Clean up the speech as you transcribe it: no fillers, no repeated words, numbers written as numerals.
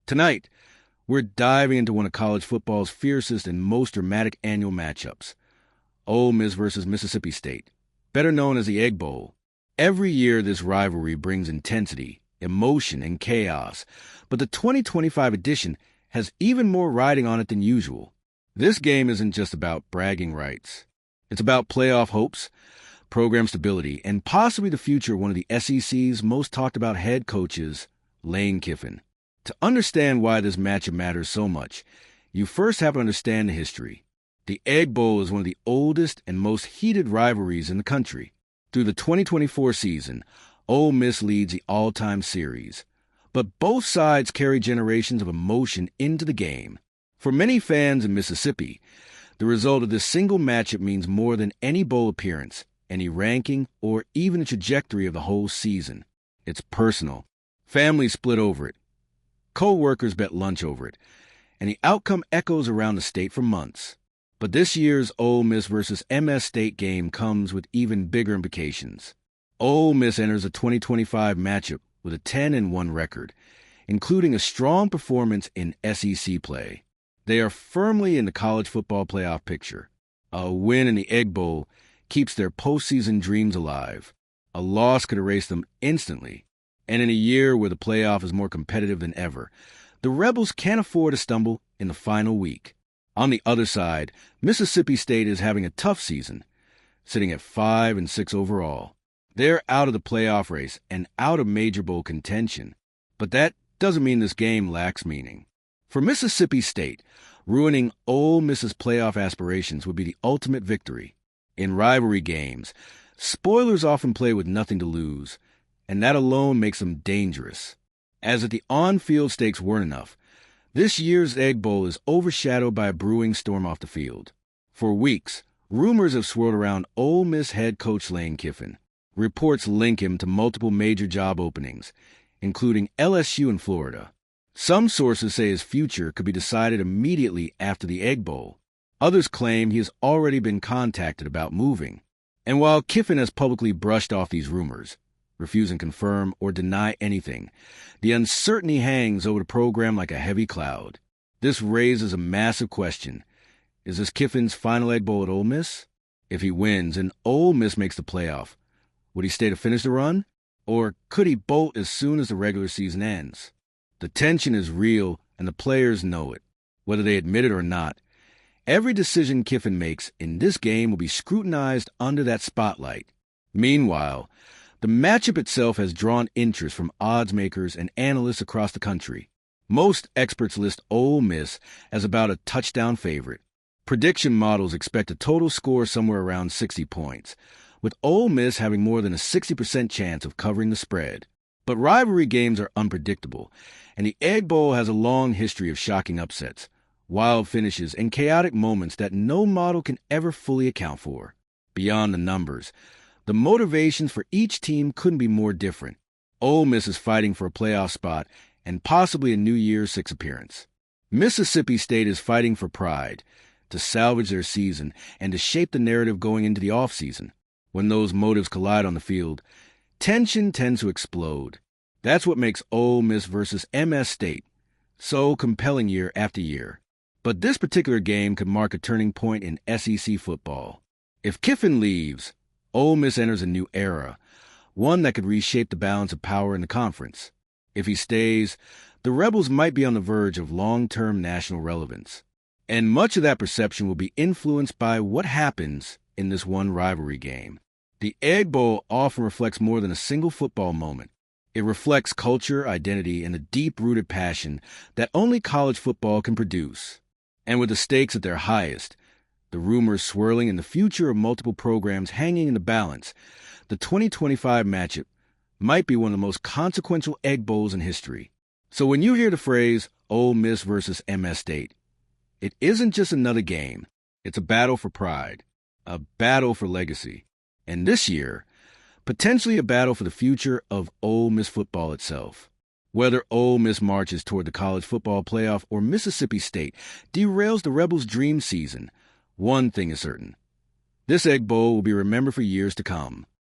Tonight, we're diving into one of college football's fiercest and most dramatic annual matchups, Ole Miss versus Mississippi State, better known as the Egg Bowl. Every year, this rivalry brings intensity, emotion, and chaos, but the 2025 edition has even more riding on it than usual. This game isn't just about bragging rights. It's about playoff hopes, program stability, and possibly the future of one of the SEC's most talked about head coaches, Lane Kiffin. To understand why this matchup matters so much, you first have to understand the history. The Egg Bowl is one of the oldest and most heated rivalries in the country. Through the 2024 season, Ole Miss leads the all-time series. But both sides carry generations of emotion into the game. For many fans in Mississippi, the result of this single matchup means more than any bowl appearance, any ranking, or even the trajectory of the whole season. It's personal. Families split over it. Co-workers bet lunch over it. And the outcome echoes around the state for months. But this year's Ole Miss versus MS State game comes with even bigger implications. Ole Miss enters the 2025 matchup with a 10-1 record, including a strong performance in SEC play. They are firmly in the college football playoff picture. A win in the Egg Bowl keeps their postseason dreams alive. A loss could erase them instantly. And in a year where the playoff is more competitive than ever, the Rebels can't afford to stumble in the final week. On the other side, Mississippi State is having a tough season, sitting at 5-6 overall. They're out of the playoff race and out of major bowl contention. But that doesn't mean this game lacks meaning. For Mississippi State, ruining Ole Miss's playoff aspirations would be the ultimate victory. In rivalry games, spoilers often play with nothing to lose, and that alone makes them dangerous. As if the on-field stakes weren't enough, this year's Egg Bowl is overshadowed by a brewing storm off the field. For weeks, rumors have swirled around Ole Miss head coach Lane Kiffin. Reports link him to multiple major job openings, including LSU in Florida. Some sources say his future could be decided immediately after the Egg Bowl. Others claim he has already been contacted about moving. And while Kiffin has publicly brushed off these rumors, refusing to confirm or deny anything, the uncertainty hangs over the program like a heavy cloud. This raises a massive question. Is this Kiffin's final Egg Bowl at Ole Miss? If he wins and Ole Miss makes the playoff, would he stay to finish the run? Or could he bolt as soon as the regular season ends? The tension is real, and the players know it, whether they admit it or not. Every decision Kiffin makes in this game will be scrutinized under that spotlight. Meanwhile, the matchup itself has drawn interest from odds makers and analysts across the country. Most experts list Ole Miss as about a touchdown favorite. Prediction models expect a total score somewhere around 60 points, with Ole Miss having more than a 60% chance of covering the spread. But rivalry games are unpredictable, and the Egg Bowl has a long history of shocking upsets, wild finishes, and chaotic moments that no model can ever fully account for. Beyond the numbers, the motivations for each team couldn't be more different. Ole Miss is fighting for a playoff spot and possibly a New Year's Six appearance. Mississippi State is fighting for pride, to salvage their season and to shape the narrative going into the offseason. When those motives collide on the field, tension tends to explode. That's what makes Ole Miss versus MS State so compelling year after year. But this particular game could mark a turning point in SEC football. If Kiffin leaves, Ole Miss enters a new era, one that could reshape the balance of power in the conference. If he stays, the Rebels might be on the verge of long-term national relevance. And much of that perception will be influenced by what happens in this one rivalry game. The Egg Bowl often reflects more than a single football moment. It reflects culture, identity, and a deep-rooted passion that only college football can produce. And with the stakes at their highest, the rumors swirling and the future of multiple programs hanging in the balance, the 2025 matchup might be one of the most consequential Egg Bowls in history. So when you hear the phrase Ole Miss versus MS State, it isn't just another game. It's a battle for pride, a battle for legacy, and this year, potentially a battle for the future of Ole Miss football itself. Whether Ole Miss marches toward the college football playoff or Mississippi State derails the Rebels' dream season, one thing is certain. This Egg Bowl will be remembered for years to come.